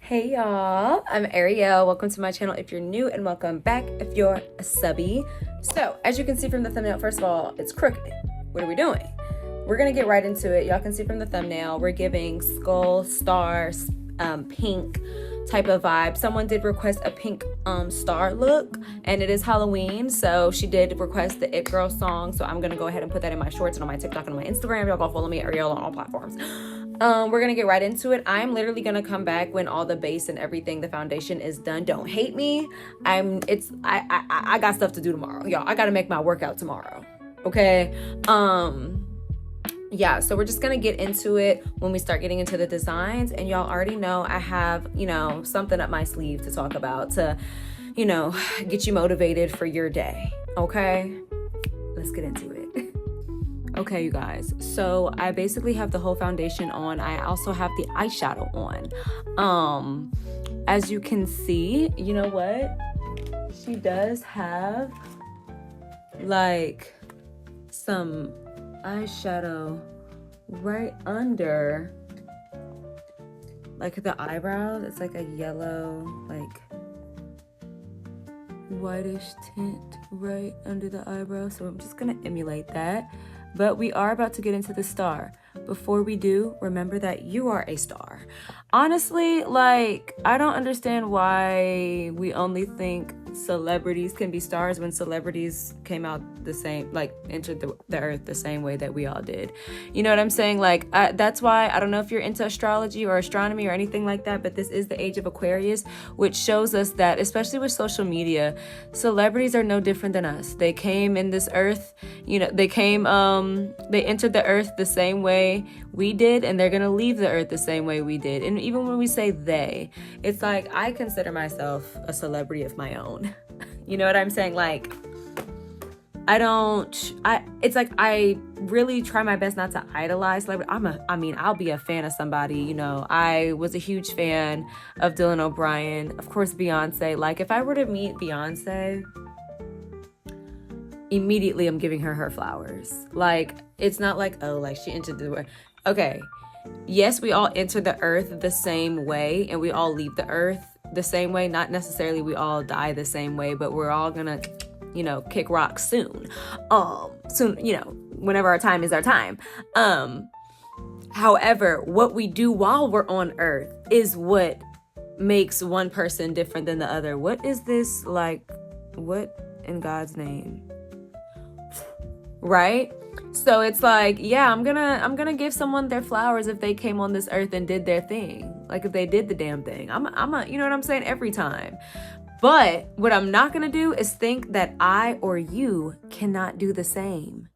Hey y'all, I'm Ariel. Welcome to my channel if you're new, and welcome back if you're a subby. So, as you can see from the thumbnail, first of all, it's crooked. What are we doing? We're gonna get right into it. Y'all can see from the thumbnail, we're giving skull, stars, pink type of vibe. Someone did request a pink star look, and it is Halloween, so she did request the It Girl song. So I'm gonna go ahead and put that in my shorts and on my TikTok and on my Instagram. Y'all go follow me, Ariel, on all platforms. We're gonna get right into it. I'm literally gonna come back when all the base and everything, the foundation is done. Don't hate me. I got stuff to do tomorrow, y'all. I gotta make my workout tomorrow. Okay. Yeah, so we're just gonna get into it when we start getting into the designs, and y'all already know I have, something up my sleeve to talk about to, get you motivated for your day. Okay, let's get into it. Okay, you guys, so I basically have the whole foundation on. I also have the eyeshadow on. As you can see, you know what? She does have like some eyeshadow right under like the eyebrows. It's like a yellow, like whitish tint right under the eyebrow. So I'm just gonna emulate that. But we are about to get into the star. Before we do, remember that you are a star. Honestly, like, I don't understand why we only think celebrities can be stars when celebrities came out the same, like, entered the earth the same way that we all did. You know what I'm saying? Like, that's why, I don't know if you're into astrology or astronomy or anything like that, but this is the age of Aquarius, which shows us that, especially with social media, celebrities are no different than us. They came in this earth, they entered the earth the same way we did, and they're gonna leave the earth the same way we did. And even when we say they, it's like I consider myself a celebrity of my own. You know what I'm saying? Like, it's like I really try my best not to idolize celebrity. I'll be a fan of somebody. I was a huge fan of Dylan O'Brien, of course, Beyonce. Like, if I were to meet Beyonce, immediately I'm giving her flowers. Like, it's not like, oh, like she entered the world. Okay, yes, we all enter the earth the same way, and we all leave the earth the same way. Not necessarily we all die the same way, but we're all gonna, kick rocks soon. Whenever our time is our time. However, what we do while we're on earth is what makes one person different than the other. What is this, like, what in God's name? Right? So it's like, yeah, I'm gonna give someone their flowers if they came on this earth and did their thing. Like, if they did the damn thing. I'm you know what I'm saying, every time. But what I'm not gonna do is think that I or you cannot do the same.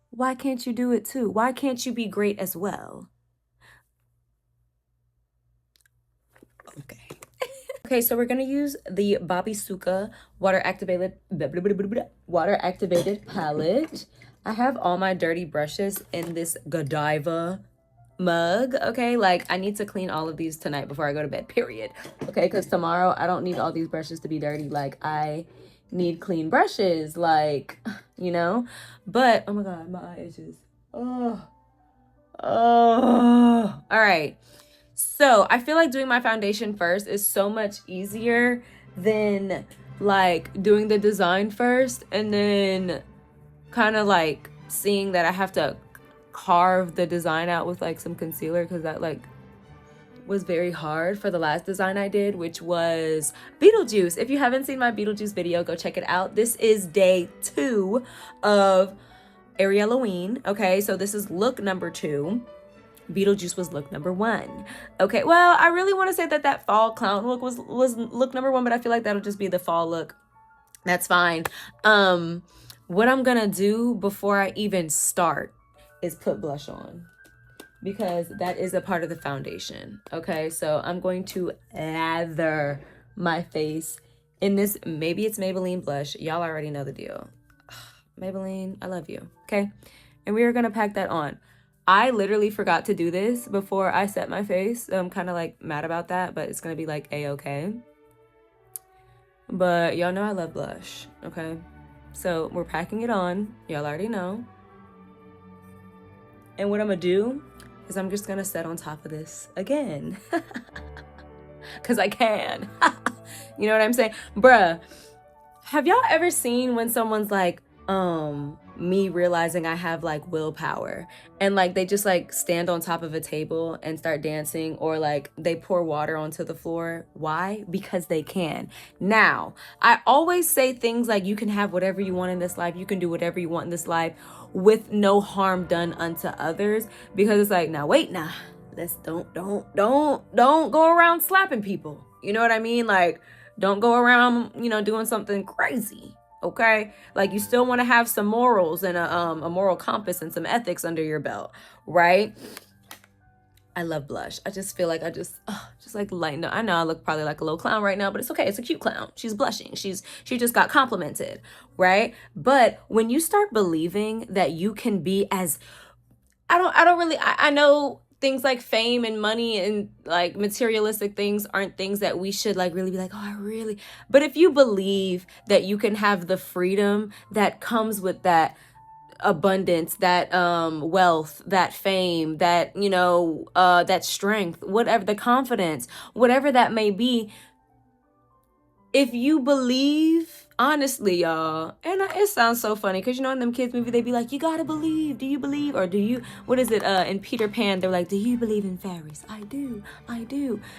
Why can't you do it too? Why can't you be great as well? Okay. Okay, so we're gonna use the Bobby Suka water activated palette. I have all my dirty brushes in this Godiva mug. Okay, like, I need to clean all of these tonight before I go to bed, period. Okay, because tomorrow I don't need all these brushes to be dirty. Like, I need clean brushes, like, but oh my god, my eye itches. Oh, all right. So I feel like doing my foundation first is so much easier than like doing the design first and then kind of like seeing that I have to carve the design out with like some concealer, because that like was very hard for the last design I did, which was Beetlejuice. If you haven't seen my Beetlejuice video, go check it out. This is day 2 of Ariel Halloween. Okay, so this is look number 2. Beetlejuice was look number 1. Okay, well, I really want to say that fall clown look was look number 1, but I feel like that'll just be the fall look. That's fine. What I'm gonna do before I even start is put blush on, because that is a part of the foundation. Okay, so I'm going to lather my face in this, maybe it's Maybelline blush. Y'all already know the deal. Maybelline, I love you. Okay, and we are gonna pack that on. I literally forgot to do this before I set my face. So I'm kind of like mad about that, but it's gonna be like a-okay. But y'all know I love blush, okay? So we're packing it on. Y'all already know. And what I'm gonna do is I'm just gonna set on top of this again. because I can. You know what I'm saying? Bruh, have y'all ever seen when someone's like, me realizing I have like willpower, and like they just like stand on top of a table and start dancing, or like they pour water onto the floor? Why? Because they can. Now, I always say things like, you can have whatever you want in this life, you can do whatever you want in this life with no harm done unto others, because it's like, now wait, nah, let's don't go around slapping people. You know what I mean? Like, don't go around, doing something crazy. Okay, like you still want to have some morals and a moral compass and some ethics under your belt, right? I love blush. I just feel like I just like lighten up. I know I look probably like a little clown right now, but it's okay. It's a cute clown. She's blushing. She just got complimented, right? But when you start believing that you can be as, I know things like fame and money and like materialistic things aren't things that we should like really be like, but if you believe that you can have the freedom that comes with that abundance, that wealth, that fame, that that strength, whatever, the confidence, whatever that may be, if you believe, honestly, y'all, and it sounds so funny because in them kids movie they be like, you gotta believe, do you believe, or do you, what is it, in Peter Pan they're like, do you believe in fairies? I do.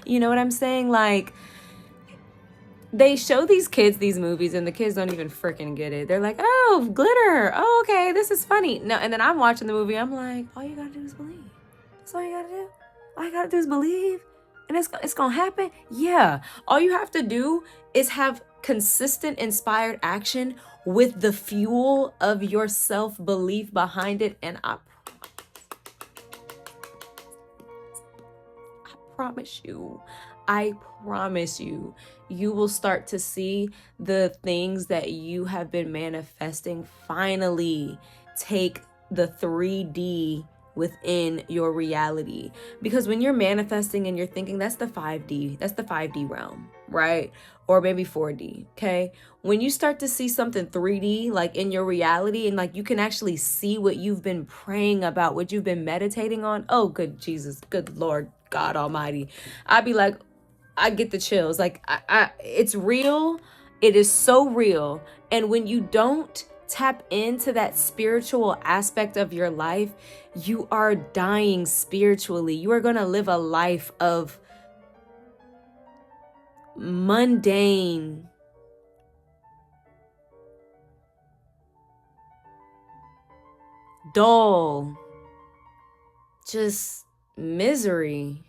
You know what I'm saying? Like, they show these kids these movies and the kids don't even freaking get it. They're like, oh, glitter, oh, okay, this is funny. No, and then I'm watching the movie, I'm like, all you gotta do is believe. That's all you gotta do. All you gotta do is believe, and it's gonna happen. Yeah, all you have to do is have consistent inspired action with the fuel of your self-belief behind it, and I promise you, you will start to see the things that you have been manifesting finally take the 3D within your reality. Because when you're manifesting and you're thinking, that's the 5D realm, right? Or maybe 4D, okay? When you start to see something 3D like in your reality, and like you can actually see what you've been praying about, what you've been meditating on, oh good Jesus, good Lord God Almighty, I'd be like, I get the chills. Like, it's real. It is so real. And when you don't tap into that spiritual aspect of your life, you are dying spiritually. You are going to live a life of mundane, dull, just misery.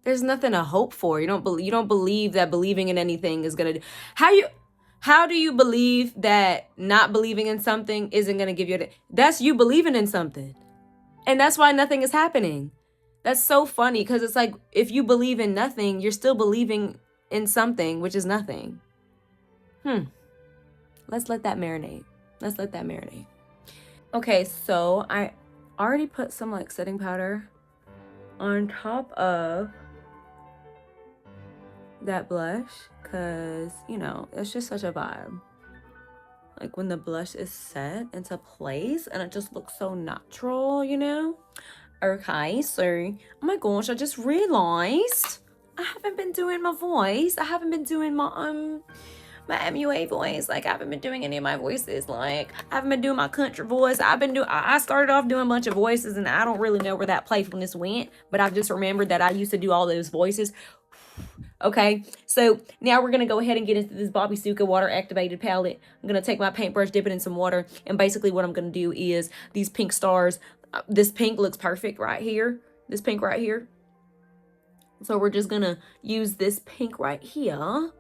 There's nothing to hope for. You don't believe that believing in anything is gonna do. How do you believe that not believing in something isn't gonna give you that's you believing in something, and that's why nothing is happening. That's so funny, because it's like, if you believe in nothing, you're still believing in something, which is nothing. Let's let that marinate. Okay, so I already put some like setting powder on top of that blush, because it's just such a vibe, like when the blush is set into place and it just looks so natural. Okay, so oh my gosh, I just realized I haven't been doing my voice. I haven't been doing my MUA voice. Like, I haven't been doing any of my voices. Like, I haven't been doing my country voice. I started off doing a bunch of voices, and I don't really know where that playfulness went, but I've just remembered that I used to do all those voices. Okay, so now we're gonna go ahead and get into this Bobby Suka water activated palette. I'm gonna take my paintbrush, dip it in some water, and basically what I'm gonna do is these pink stars. This pink looks perfect right here. This pink right here. So we're just gonna use this pink right here,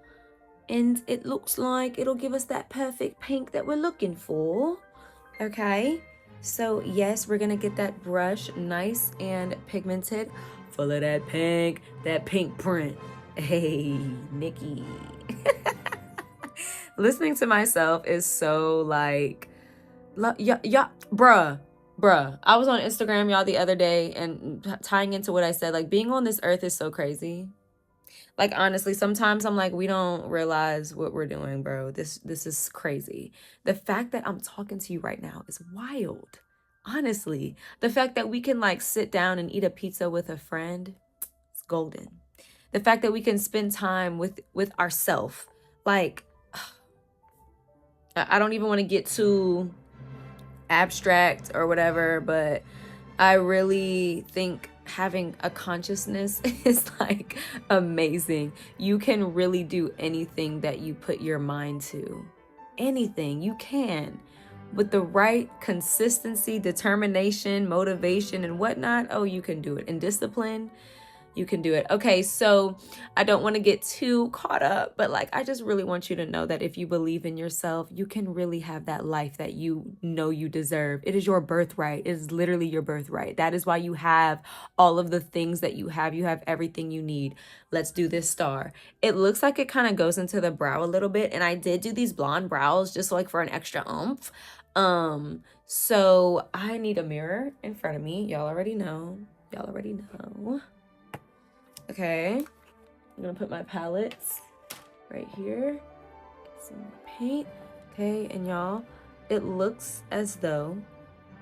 and it looks like it'll give us that perfect pink that we're looking for. Okay, so yes, we're gonna get that brush nice and pigmented, full of that pink print. Hey, Nikki. Listening to myself is so like, yeah, bruh. I was on Instagram, y'all, the other day, and tying into what I said, like, being on this earth is so crazy. Like, honestly, sometimes I'm like, we don't realize what we're doing, bro. This is crazy. The fact that I'm talking to you right now is wild. Honestly, the fact that we can like sit down and eat a pizza with a friend, it's golden. The fact that we can spend time with ourself. Like, I don't even want to get too abstract or whatever, but I really think having a consciousness is like amazing. You can really do anything that you put your mind to. Anything you can. With the right consistency, determination, motivation, and whatnot, oh, you can do it. And discipline, you can do it. Okay, so I don't want to get too caught up, but like, I just really want you to know that if you believe in yourself, you can really have that life that you know you deserve. It is your birthright. It is literally your birthright. That is why you have all of the things that you have. You have everything you need. Let's do this star. It looks like it kind of goes into the brow a little bit, and I did do these blonde brows just like for an extra oomph. So I need a mirror in front of me. Y'all already know. Y'all already know. Okay, I'm gonna put my palettes right here. Some more paint. Okay, and y'all, it looks as though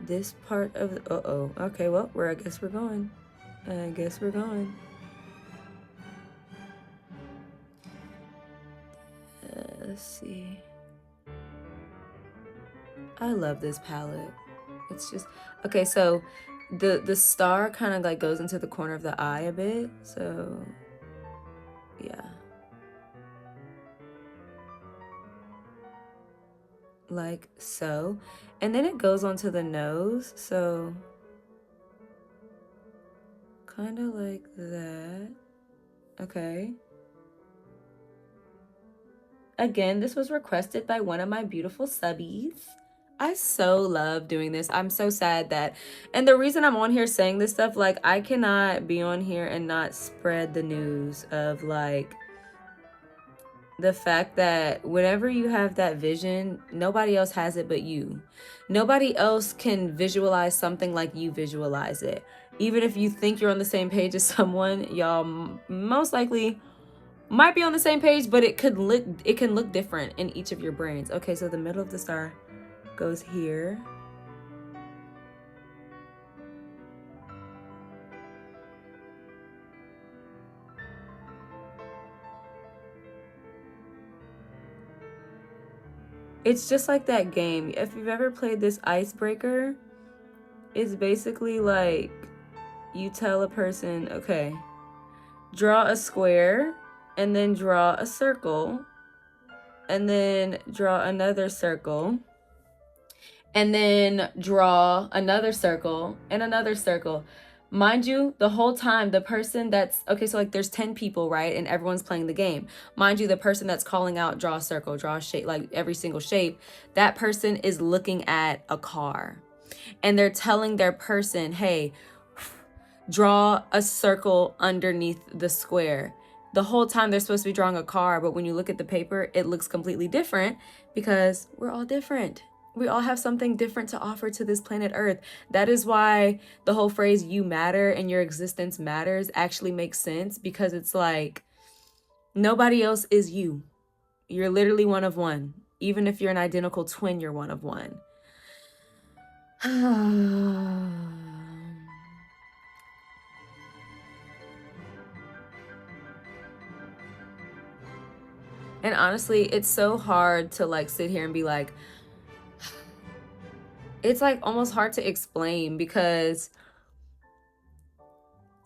this part of the, okay, well, I guess we're going. Let's see. I love this palette. It's just, okay, so the star kind of like goes into the corner of the eye a bit, so yeah, like so, and then it goes onto the nose, so kind of like that. Okay, again, this was requested by one of my beautiful subbies. I so love doing this. I'm so sad that, and the reason I'm on here saying this stuff, like, I cannot be on here and not spread the news of like the fact that whenever you have that vision, nobody else has it but you. Nobody else can visualize something like you visualize it. Even if you think you're on the same page as someone, y'all most likely might be on the same page, but it can look different in each of your brains. Okay, so the middle of the star goes here. It's just like that game. If you've ever played this icebreaker, it's basically like you tell a person, okay, draw a square and then draw a circle and then draw another circle and then draw another circle and another circle. Mind you, the whole time, the person that's, okay, so like there's 10 people, right? And everyone's playing the game. Mind you, the person that's calling out, draw a circle, draw a shape, like every single shape, that person is looking at a car. And they're telling their person, hey, draw a circle underneath the square. The whole time they're supposed to be drawing a car, but when you look at the paper, it looks completely different because we're all different. We all have something different to offer to this planet Earth. That is why the whole phrase "you matter" and "your existence matters" actually makes sense, because it's like nobody else is you. You're literally one of one. Even if you're an identical twin, you're one of one. And honestly, it's so hard to like sit here and be like, it's like almost hard to explain, because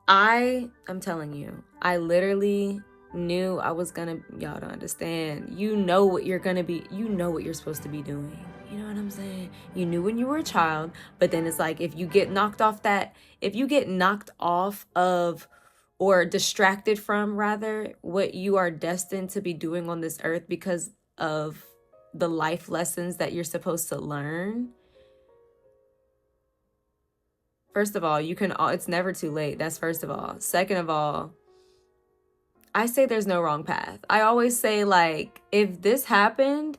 I'm telling you, I literally knew I was gonna, y'all don't understand. You know what you're gonna be, you know what you're supposed to be doing. You know what I'm saying? You knew when you were a child, but then it's like, if you get knocked off of, or distracted from rather, what you are destined to be doing on this earth because of the life lessons that you're supposed to learn. First of all, it's never too late. That's first of all. Second of all, I say there's no wrong path. I always say, like, if this happened,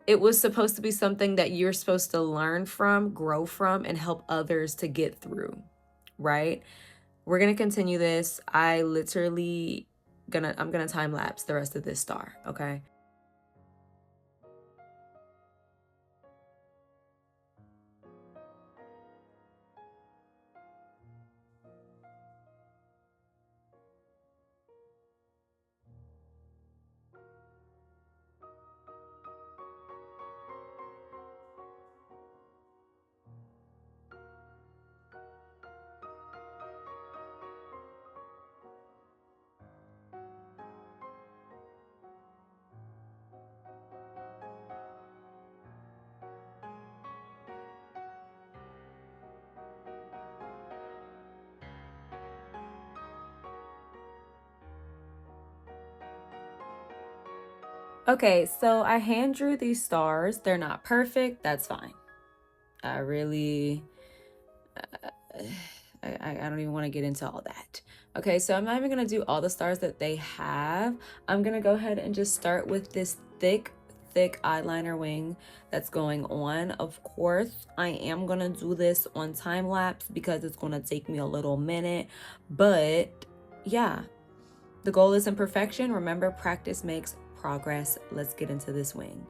it was supposed to be something that you're supposed to learn from, grow from, and help others to get through, right? We're going to continue this. I'm going to time lapse the rest of this star, okay? Okay, so I hand drew these stars. They're not perfect. That's fine. I really, I don't even want to get into all that. Okay, so I'm not even going to do all the stars that they have. I'm going to go ahead and just start with this thick eyeliner wing that's going on. Of course, I am going to do this on time lapse because it's going to take me a little minute. But yeah, the goal isn't perfection. Remember, practice makes progress. Let's get into this wing.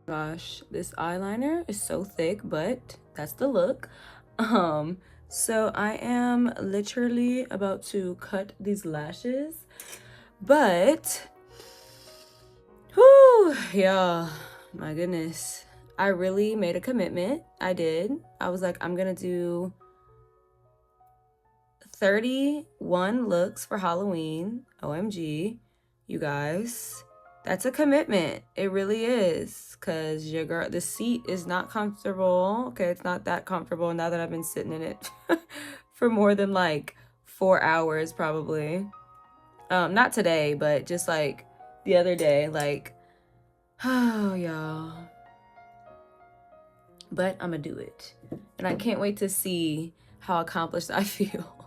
Gosh, this eyeliner is so thick, but that's the look. So I am literally about to cut these lashes, but whew, yeah, my goodness. I really made a commitment. I did. I was like, I'm gonna do 31 looks for Halloween. OMG, you guys. That's a commitment. It really is. Cause your girl, the seat is not comfortable. Okay, it's not that comfortable now that I've been sitting in it for more than like 4 hours probably. Not today, but just like the other day, like, oh y'all. But I'm gonna do it. And I can't wait to see how accomplished I feel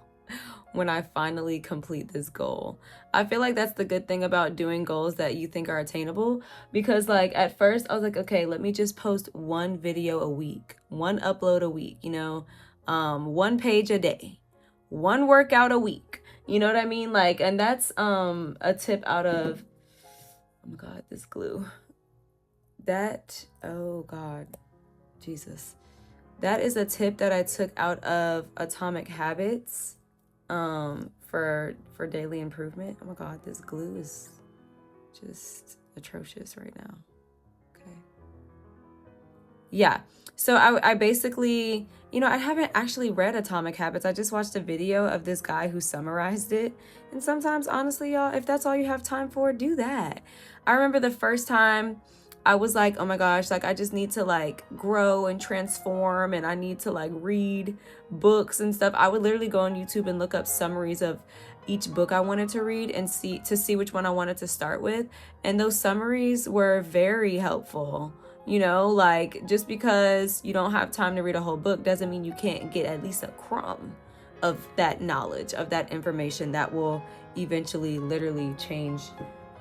when I finally complete this goal. I feel like that's the good thing about doing goals that you think are attainable, because like at first I was like, okay, let me just post one video a week, one upload a week, you know, one page a day, one workout a week. You know what I mean? Like, and that's a tip out of, oh my God, this glue. That, oh God, Jesus. That is a tip that I took out of Atomic Habits for daily improvement. Oh my God, this glue is just atrocious right now. Okay. Yeah. So I basically, you know, I haven't actually read Atomic Habits. I just watched a video of this guy who summarized it. And sometimes, honestly, y'all, if that's all you have time for, do that. I remember the first time I was like, oh my gosh, like I just need to like grow and transform and I need to like read books and stuff. I would literally go on YouTube and look up summaries of each book I wanted to read and see which one I wanted to start with. And those summaries were very helpful. You know, like just because you don't have time to read a whole book doesn't mean you can't get at least a crumb of that knowledge, of that information that will eventually literally change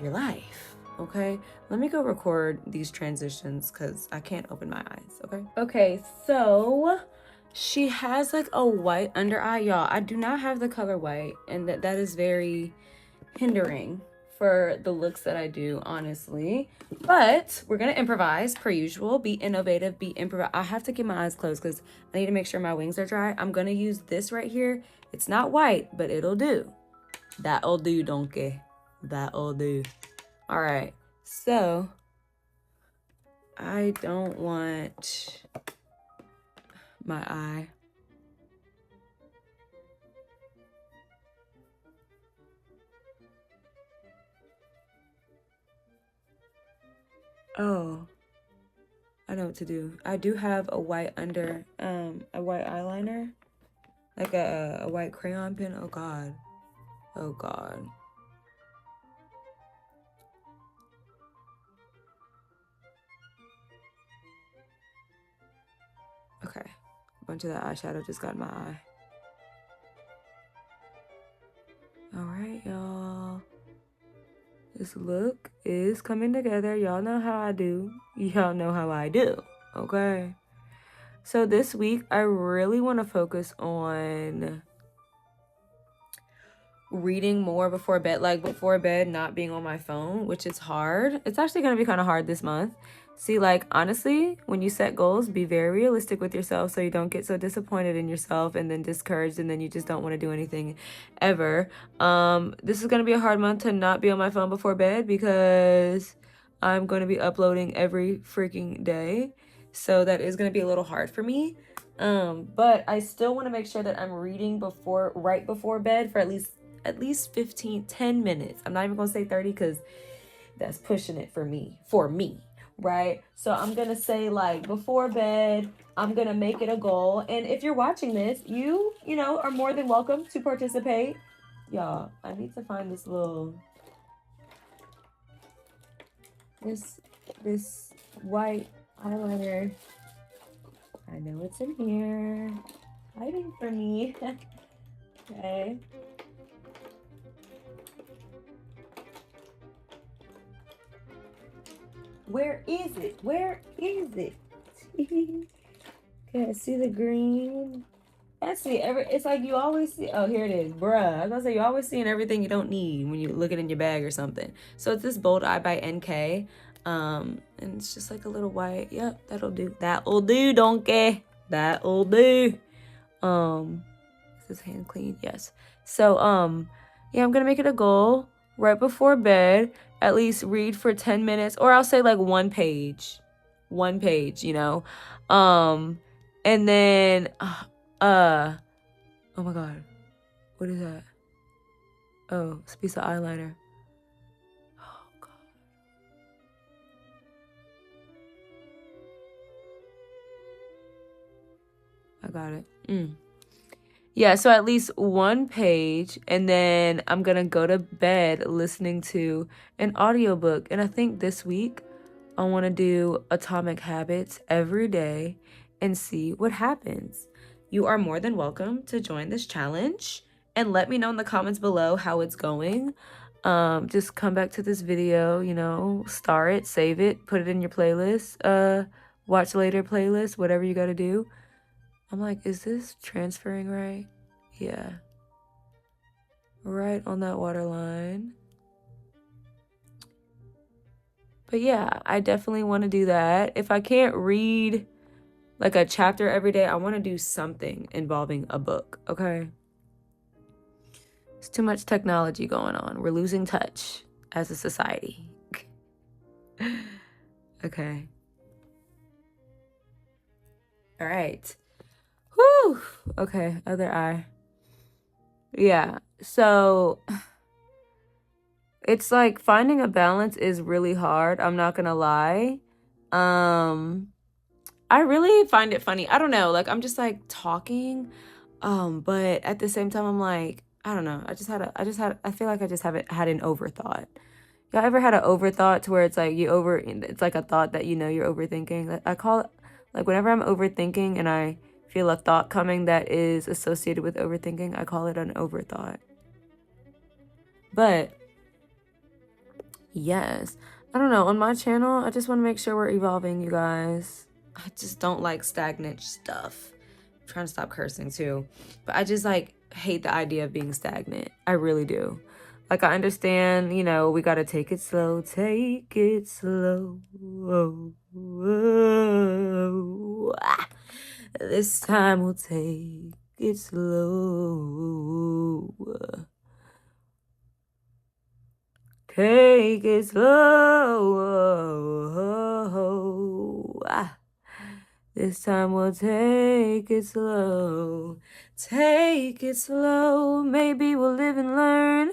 your life. Okay, let me go record these transitions because I can't open my eyes. Okay, so she has like a white under eye, y'all. I do not have the color white, and that is very hindering for the looks that I do, honestly. But we're gonna improvise per usual. Be innovative, be improvise. I have to keep my eyes closed because I need to make sure my wings are dry. I'm gonna use this right here. It's not white, but it'll do. That'll do, donkey. That'll do. All right, so I don't want my eye. Oh, I know what to do. I do have a white a white eyeliner, like a white crayon pen. Oh God, oh God. Okay, a bunch of that eyeshadow just got in my eye. All right, y'all. This look is coming together. Y'all know how I do. Y'all know how I do, okay? So this week, I really want to focus on reading more before bed, like before bed, not being on my phone, which is hard. It's actually going to be kind of hard this month. See, like, honestly, when you set goals, be very realistic with yourself so you don't get so disappointed in yourself and then discouraged and then you just don't want to do anything ever. This is going to be a hard month to not be on my phone before bed because I'm going to be uploading every freaking day. So that is going to be a little hard for me. But I still want to make sure that I'm reading right before bed for at least 10 minutes. I'm not even going to say 30 because that's pushing it for me, right? So I'm going to say like before bed, I'm going to make it a goal. And if you're watching this, you know, are more than welcome to participate. Y'all, I need to find this this white eyeliner. I know it's in here, hiding from me. Okay. Where is it? Where is it? Okay, I see the green. I see it's like you always see. Oh, here it is, bruh. I was gonna say you always seeing everything you don't need when you look it in your bag or something. So it's this Bold Eye by NK, and it's just like a little white. Yep, that'll do. That'll do, donkey. That'll do. Is this hand clean? Yes. So yeah, I'm gonna make it a goal right before bed. At least read for 10 minutes, or I'll say like one page, you know. And then oh my god, what is that? Oh, it's a piece of eyeliner. Oh god, I got it. Yeah, so at least one page, and then I'm gonna go to bed listening to an audiobook. And I think this week I want to do Atomic Habits every day and see what happens. You are more than welcome to join this challenge and let me know in the comments below how it's going. Just come back to this video, you know, star it, save it, put it in your playlist, watch later playlist, whatever you gotta do. I'm like, is this transferring right? Yeah. Right on that water line. But yeah, I definitely want to do that. If I can't read like a chapter every day, I want to do something involving a book, okay? It's too much technology going on. We're losing touch as a society. Okay. All right. Whew. Okay, other eye. Yeah, so it's like finding a balance is really hard. I'm not gonna lie. I really find it funny. I don't know, like I'm just like talking, but at the same time I'm like, I don't know. I feel like I just haven't had an overthought. Y'all ever had an overthought to where it's like it's like a thought that you know you're overthinking? I call it, like whenever I'm overthinking and I feel a thought coming that is associated with overthinking, I call it an overthought. But yes, I don't know, on my channel, I just want to make sure we're evolving, you guys. I just don't like stagnant stuff. I'm trying to stop cursing too. But I just like hate the idea of being stagnant. I really do. Like I understand, you know, we got to take it slow. Take it slow. This time we'll take it slow. Take it slow. This time we'll take it slow. Take it slow. Maybe we'll live and learn.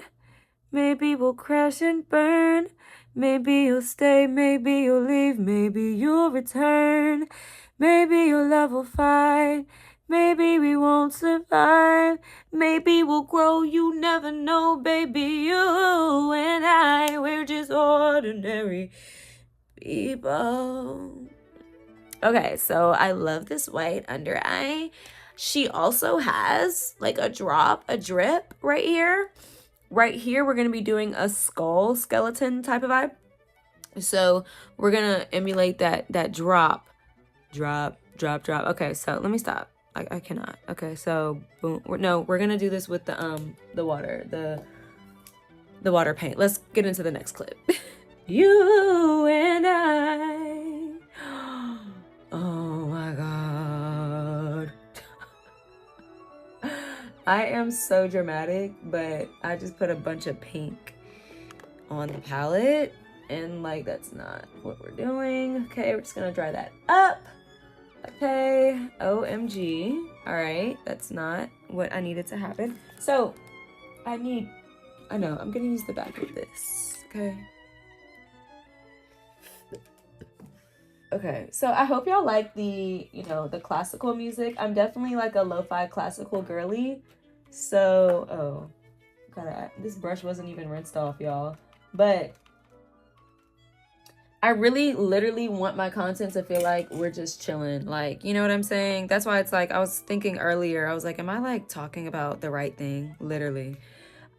Maybe we'll crash and burn. Maybe you'll stay, maybe you'll leave, maybe you'll return. Maybe your love will fight. Maybe we won't survive. Maybe we'll grow, you never know, baby. You and I, we're just ordinary people. Okay, so I love this white under eye. She also has like a drip right here. Right here, we're going to be doing a skull skeleton type of eye. So we're going to emulate that drop. Okay, so let me stop. I cannot. Okay, so boom. We're going to do this with the water, the water paint. Let's get into the next clip. You and I. Oh my God. I am so dramatic, but I just put a bunch of pink on the palette and like that's not what we're doing. Okay, we're just gonna dry that up. Okay, OMG. All right, that's not what I needed to happen. So I know, I'm gonna use the back of this, okay? Okay, so I hope y'all like the, you know, the classical music. I'm definitely like a lo-fi classical girly. So, this brush wasn't even rinsed off, y'all. But I really literally want my content to feel like we're just chilling. Like, you know what I'm saying? That's why it's like, I was thinking earlier, I was like, am I like talking about the right thing? Literally.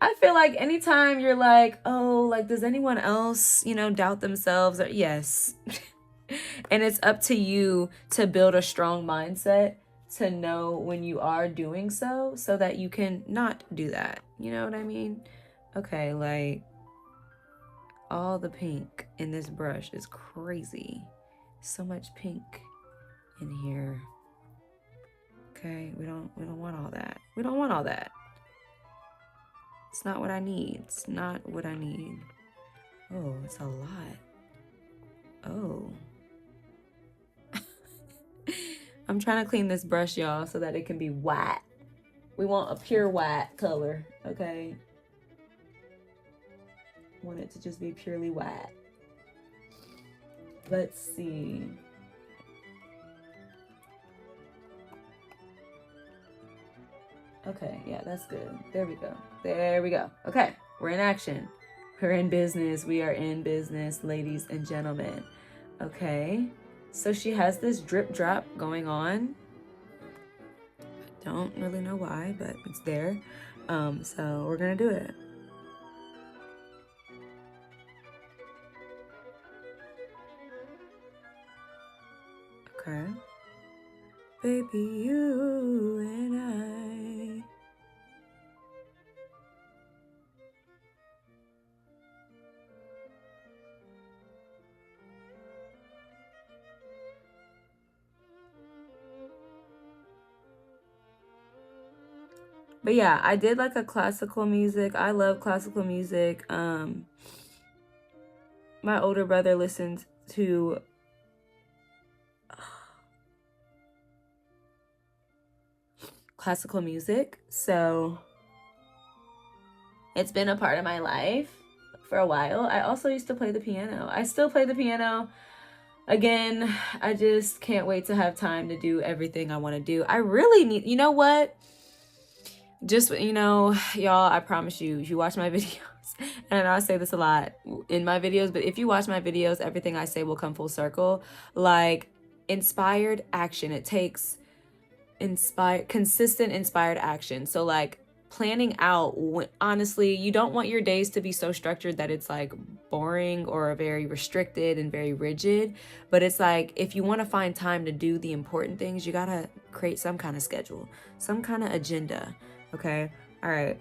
I feel like anytime you're like, oh, like, does anyone else, you know, doubt themselves? Or yes. And it's up to you to build a strong mindset to know when you are doing so that you can not do that. You know what I mean? Okay, like, all the pink in this brush is crazy. So much pink in here. Okay, we don't want all that. We don't want all that. It's not what I need. It's not what I need. Oh, it's a lot. Oh. I'm trying to clean this brush, y'all, so that it can be white. We want a pure white color, okay? Want it to just be purely white. Let's see. Okay, yeah, that's good. There we go. There we go. Okay, we're in action. We're in business. We are in business, ladies and gentlemen. Okay, so she has this drip drop going on. I don't really know why, but it's there. So we're gonna do it. Okay. Baby, you and I. But yeah, I did like a classical music. I love classical music. My older brother listens to classical music, so it's been a part of my life for a while. I also used to play the piano. I still play the piano. Again, I just can't wait to have time to do everything I want to do. I really need, you know what? Just, you know, y'all, I promise you, if you watch my videos, and I know I say this a lot in my videos, but if you watch my videos, everything I say will come full circle. Like, inspired action. It takes consistent inspired action. So like planning out, honestly, you don't want your days to be so structured that it's like boring or very restricted and very rigid. But it's like, if you want to find time to do the important things, you gotta create some kind of schedule, some kind of agenda. Okay. All right.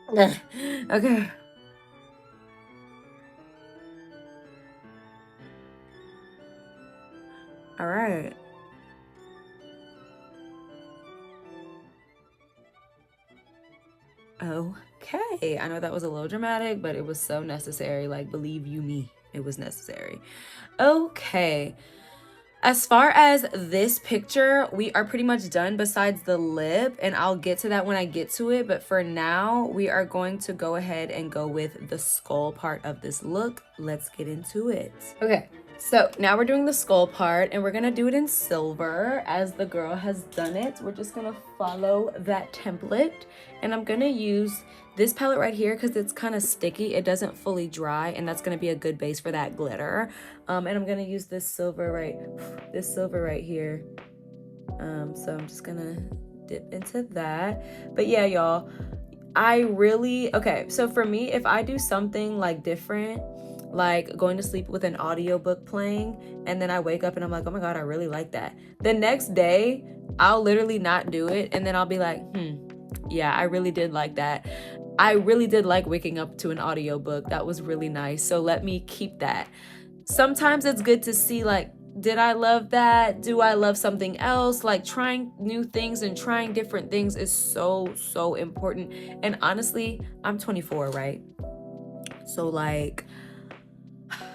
All right. Okay. All right. Okay. I know that was a little dramatic, but it was so necessary. Like, believe you me, it was necessary. Okay. As far as this picture, we are pretty much done besides the lip, and I'll get to that when I get to it. But for now, we are going to go ahead and go with the skull part of this look. Let's get into it. Okay, so now we're doing the skull part, and we're gonna do it in silver as the girl has done it. We're just gonna follow that template, and I'm gonna use this palette right here because it's kind of sticky. It doesn't fully dry, and that's gonna be a good base for that glitter. And I'm gonna use this silver right here. So I'm just gonna dip into that. But yeah, y'all, okay, so for me, if I do something like different, like going to sleep with an audiobook playing, and then I wake up and I'm like, oh my God, I really like that. The next day, I'll literally not do it, and then I'll be like, yeah, I really did like that. I really did like waking up to an audiobook. That was really nice. So let me keep that. Sometimes it's good to see, like, did I love that? Do I love something else? Like, trying new things and trying different things is so, so important. And honestly, I'm 24, right? So, like,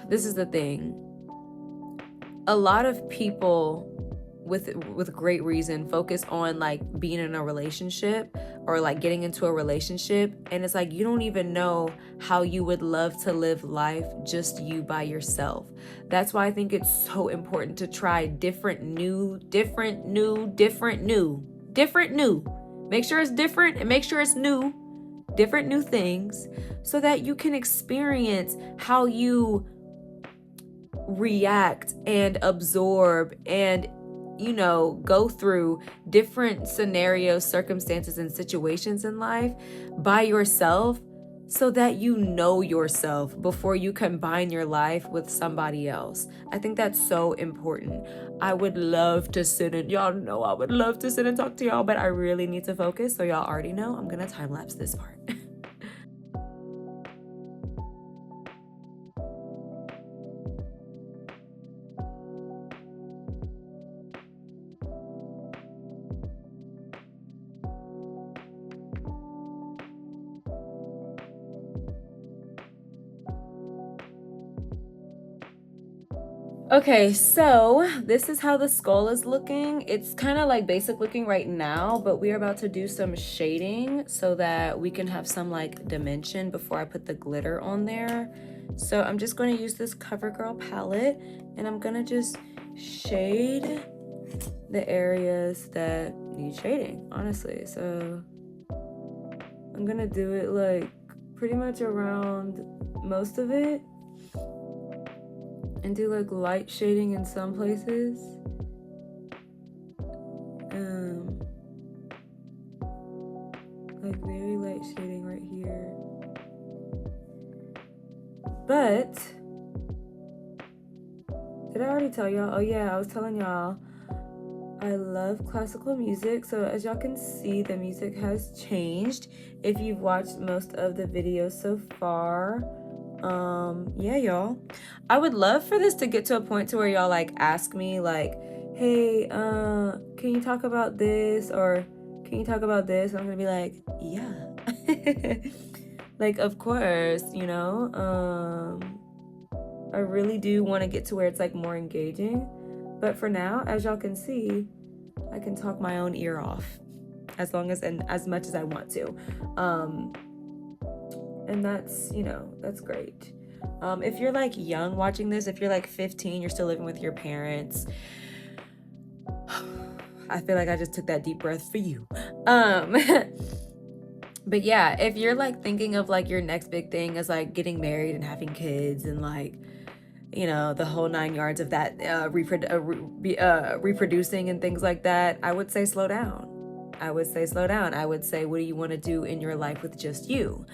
this is the thing. A lot of people with great reason focus on like being in a relationship or like getting into a relationship, and it's like you don't even know how you would love to live life just you by yourself. That's why I think it's so important to try different new. Make sure it's different and make sure it's new, different new things, so that you can experience how you react and absorb and, you know, go through different scenarios, circumstances, and situations in life by yourself, so that you know yourself before you combine your life with somebody else. I think that's so important. I would love to sit and y'all know I would love to sit and talk to y'all, but I really need to focus. So y'all already know I'm gonna time lapse this part. Okay, so this is how the skull is looking. It's kind of like basic looking right now, but we're about to do some shading so that we can have some like dimension before I put the glitter on there. So I'm just going to use this CoverGirl palette, and I'm going to just shade the areas that need shading, honestly. So I'm going to do it like pretty much around most of it, and do like light shading in some places. Like very light shading right here. But did I already tell y'all? Oh yeah, I was telling y'all I love classical music. So as y'all can see, the music has changed if you've watched most of the videos so far. Yeah, y'all, I would love for this to get to a point to where y'all like ask me like, hey, can you talk about this, or can you talk about this? And I'm gonna be like, yeah. Like, of course, you know. I really do want to get to where it's like more engaging, but for now, as y'all can see, I can talk my own ear off as long as and as much as I want to. And that's, you know, that's great. If you're like young watching this, if you're like 15, you're still living with your parents, I feel like I just took that deep breath for you. But yeah, if you're like thinking of like your next big thing is like getting married and having kids and like, you know, the whole 9 yards of that, reproducing and things like that, I would say slow down. I would say, what do you want to do in your life with just you?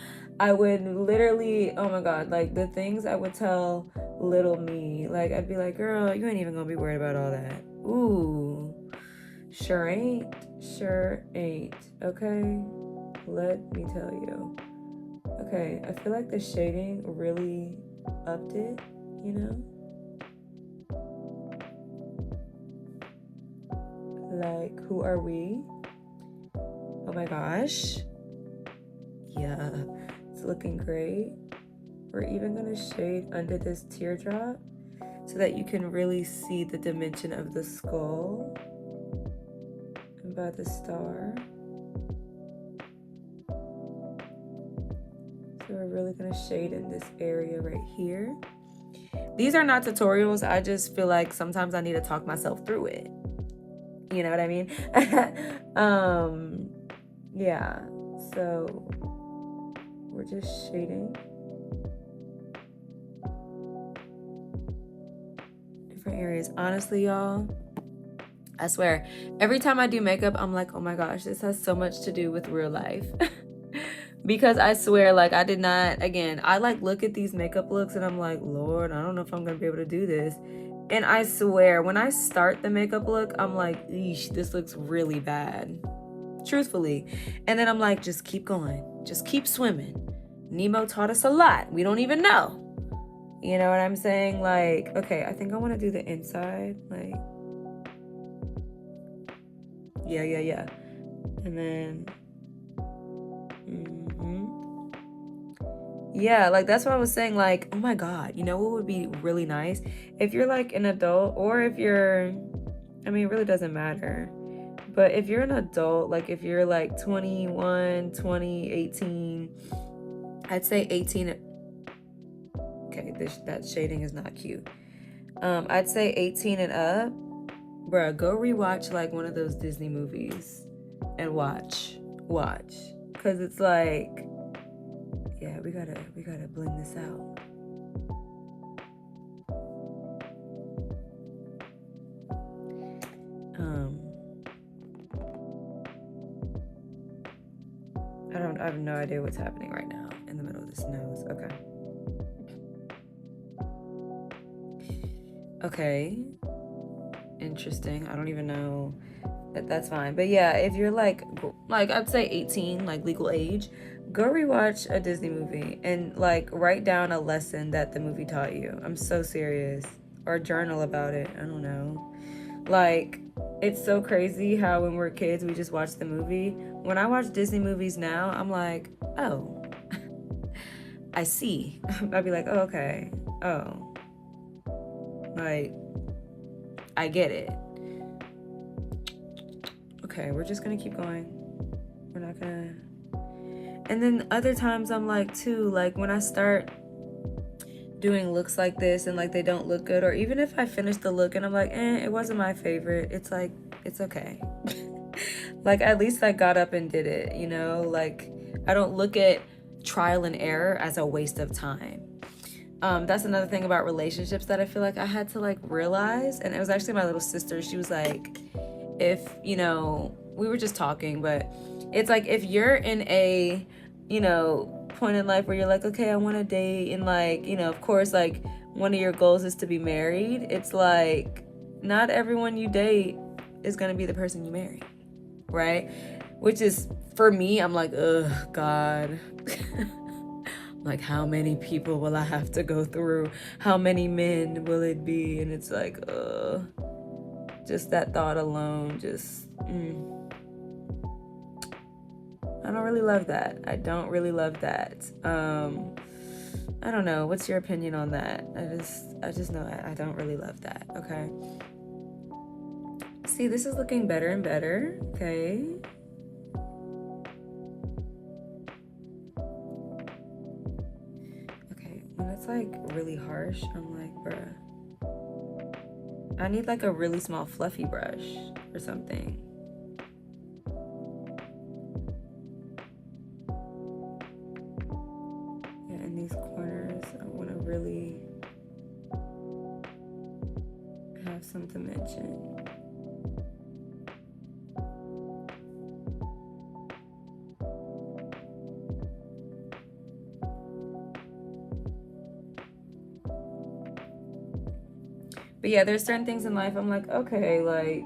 I would literally, oh my God, like the things I would tell little me, like I'd be like, girl, you ain't even gonna be worried about all that. Ooh, sure ain't, okay? Let me tell you. Okay, I feel like the shading really upped it, you know? Like, who are we? Oh my gosh. Yeah, it's looking great. We're even gonna shade under this teardrop so that you can really see the dimension of the skull and by the star. So we're really gonna shade in this area right here. These are not tutorials. I just feel like sometimes I need to talk myself through it. You know what I mean? Yeah, so we're just shading different areas. Honestly, y'all, I swear, every time I do makeup, I'm like, oh my gosh, this has so much to do with real life. Because I swear, like, I did not, again, I like look at these makeup looks and I'm like, Lord, I don't know if I'm gonna be able to do this. And I swear, when I start the makeup look, I'm like, eesh, this looks really bad. Truthfully. And then I'm like, just keep going. just keep swimming. Nemo taught us a lot. We don't even know. You know what I'm saying? Like, okay, I think I want to do the inside. Like, yeah. And then, yeah, like that's what I was saying. Like, oh my God, you know what would be really nice? If you're like an adult, or if you're, I mean, it really doesn't matter. But if you're an adult, like if you're like 21, 20, 18, I'd say 18. Okay, that shading is not cute. I'd say 18 and up. Bruh, go rewatch like one of those Disney movies and watch. Cause it's like, yeah, we gotta blend this out. I have no idea what's happening right now in the middle of this nose. Okay. Interesting. I don't even know. That's fine. But yeah, if you're like I'd say 18, like legal age, go rewatch a Disney movie and like write down a lesson that the movie taught you. I'm so serious. Or journal about it. I don't know. Like, it's so crazy how when we're kids we just watch the movie. When I watch Disney movies now, I'm like, oh, I see. I'd be like, oh, okay. Oh, like, I get it. Okay, we're just gonna keep going. We're not gonna. And then other times I'm like, too, like when I start doing looks like this and like they don't look good, or even if I finish the look and I'm like, it wasn't my favorite, it's like, it's okay. Like at least I got up and did it, you know? Like I don't look at trial and error as a waste of time. That's another thing about relationships that I feel like I had to like realize. And it was actually my little sister. She was like, if, you know, we were just talking, but it's like if you're in a, you know, point in life where you're like, okay, I want to date, and like, you know, of course, like one of your goals is to be married. It's like not everyone you date is going to be the person you marry, right? Which is, for me, I'm like, ugh, God. Like, how many people will I have to go through? How many men will it be? And it's like, just that thought alone, just, I don't really love that. I don't really love that. I don't know. What's your opinion on that? I just know I don't really love that. Okay. See, this is looking better and better. Okay. Okay. When it's like really harsh, I'm like, bruh, I need like a really small fluffy brush or something. Yeah, in these corners, I want to really have some dimension. But yeah, there's certain things in life I'm like, okay, like,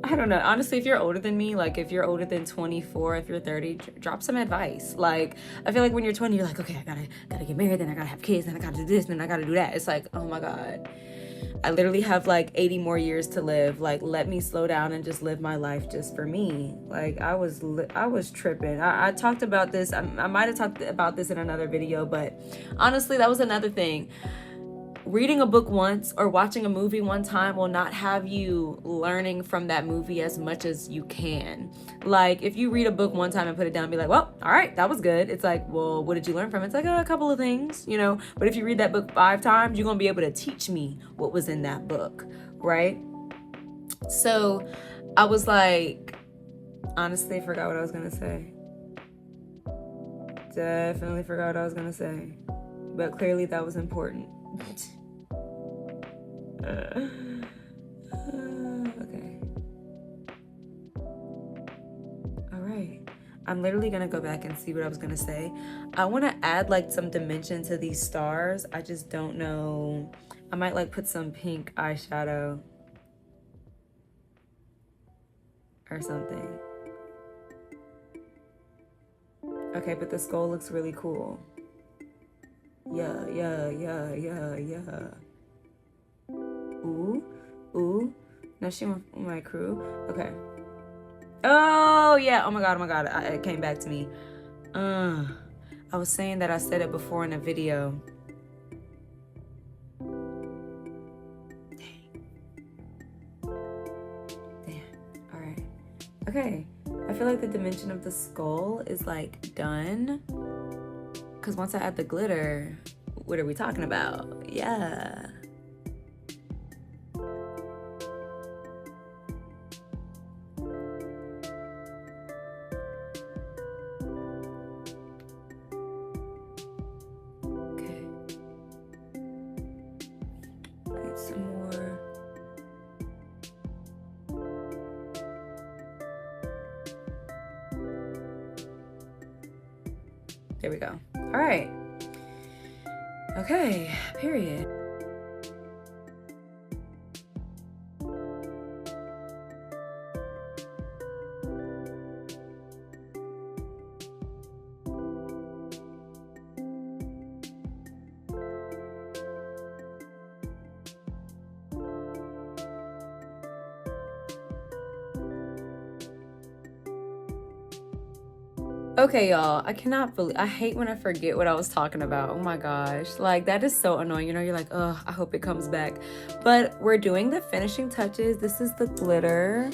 I don't know. Honestly, if you're older than me, like if you're older than 24, if you're 30, drop some advice. Like, I feel like when you're 20, you're like, okay, I gotta get married, then I gotta have kids, then I gotta do this, then I gotta do that. It's like, oh my God. I literally have like 80 more years to live. Like, let me slow down and just live my life just for me. Like, I was tripping. I talked about this. I might have talked about this in another video, but honestly, that was another thing. Reading a book once or watching a movie one time will not have you learning from that movie as much as you can. Like, if you read a book one time and put it down and be like, well, all right, that was good. It's like, well, what did you learn from it? It's like, a couple of things, you know? But if you read that book 5 times, you're going to be able to teach me what was in that book, right? So I was like, honestly, forgot what I was going to say. Definitely forgot what I was going to say. But clearly that was important. Okay. All right. I'm literally gonna go back and see what I was gonna say. I want to add like some dimension to these stars. I just don't know. I might like put some pink eyeshadow or something. Okay, but the skull looks really cool. Yeah. Ooh. Now she my crew. Okay. Oh, yeah. Oh my God. It came back to me. I was saying that I said it before in a video. Damn. All right. Okay. I feel like the dimension of the skull is like done. Because once I add the glitter, what are we talking about? Yeah. Okay. Get some more. There we go. All right. Okay, period. Okay, y'all, I cannot believe, I hate when I forget what I was talking about. Oh my gosh, like that is so annoying. You know, you're like, oh, I hope it comes back. But we're doing the finishing touches. This is the glitter.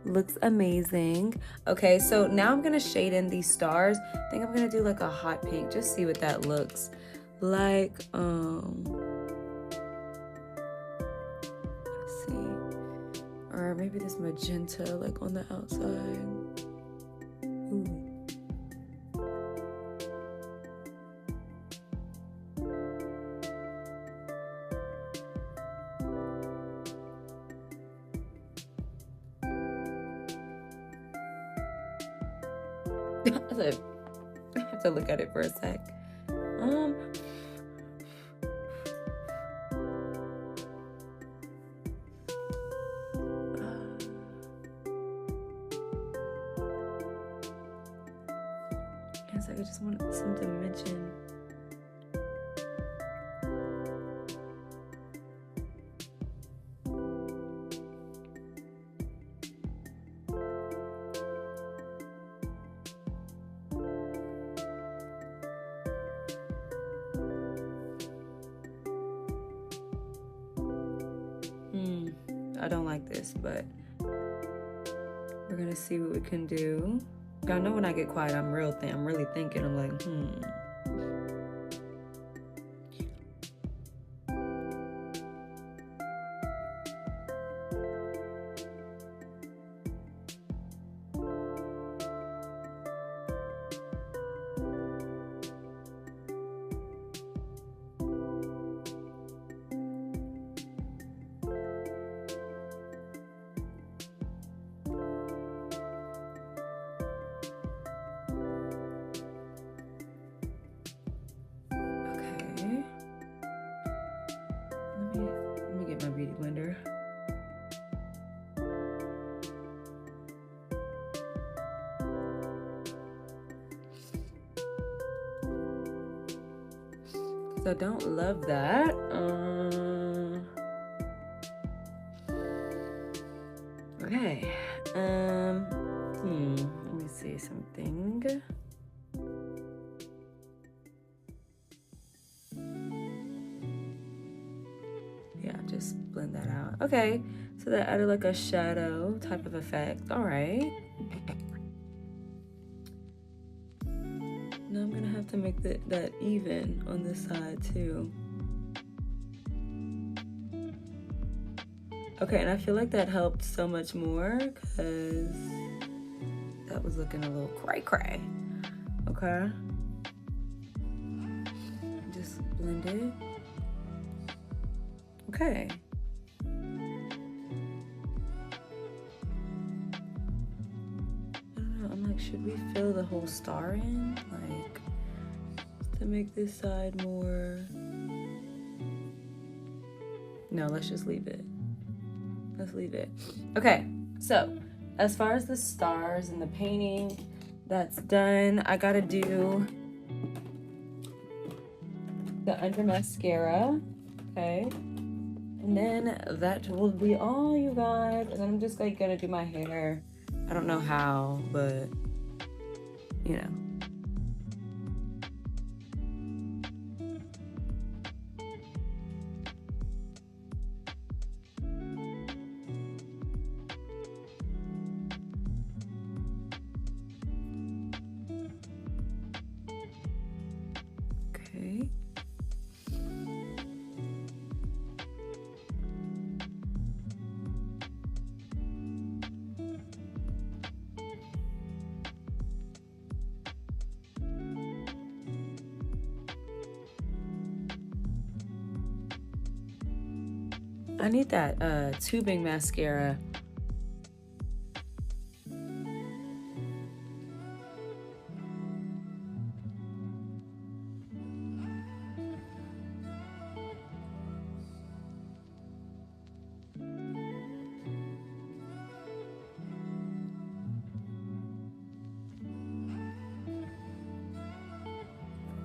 Looks amazing. Okay, so now I'm gonna shade in these stars. I think I'm gonna do like a hot pink, just see what that looks like. Let's see. Or maybe this magenta like on the outside. Ooh. I have to look at it for a sec. Yes, I just want some dimension. I don't like this, but we're gonna see what we can do. Y'all know when I get quiet, I'm really thinking. I'm like, Let me get my beauty blender. Cause I don't love that. Okay. Let me see something. Yeah, just blend that out. Okay, so that added like a shadow type of effect. All right. Now I'm gonna have to make that even on this side too. Okay, and I feel like that helped so much more because that was looking a little cray-cray. Okay. Just blend it. Okay. I don't know, I'm like, should we fill the whole star in? Like, to make this side more... No, let's just leave it. Let's leave it. Okay, so as far as the stars and the painting, That's done. I gotta do the under mascara. Okay. And then that will be all, you guys. And then I'm just like gonna do my hair. I don't know how, but you know. Okay. I need that tubing mascara.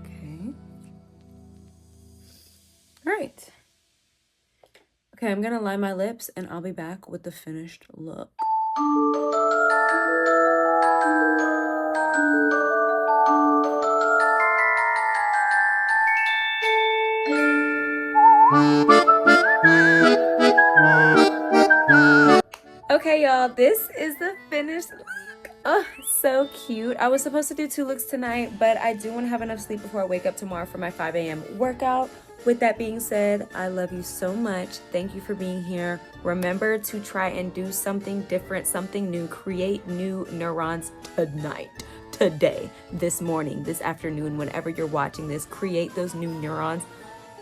Okay. All right. Okay, I'm gonna line my lips and I'll be back with the finished look. Okay, y'all, this is the finished look. Oh, so cute. I was supposed to do 2 looks tonight, but I do want to have enough sleep before I wake up tomorrow for my 5 a.m. workout. With that being said, I love you so much. Thank you for being here. Remember to try and do something different, something new. Create new neurons tonight, today, this morning, this afternoon, whenever you're watching this. Create those new neurons.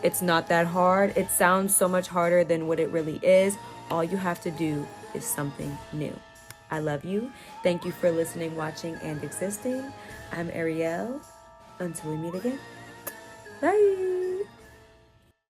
It's not that hard. It sounds so much harder than what it really is. All you have to do is something new. I love you. Thank you for listening, watching, and existing. I'm Ariel. Until we meet again. Bye.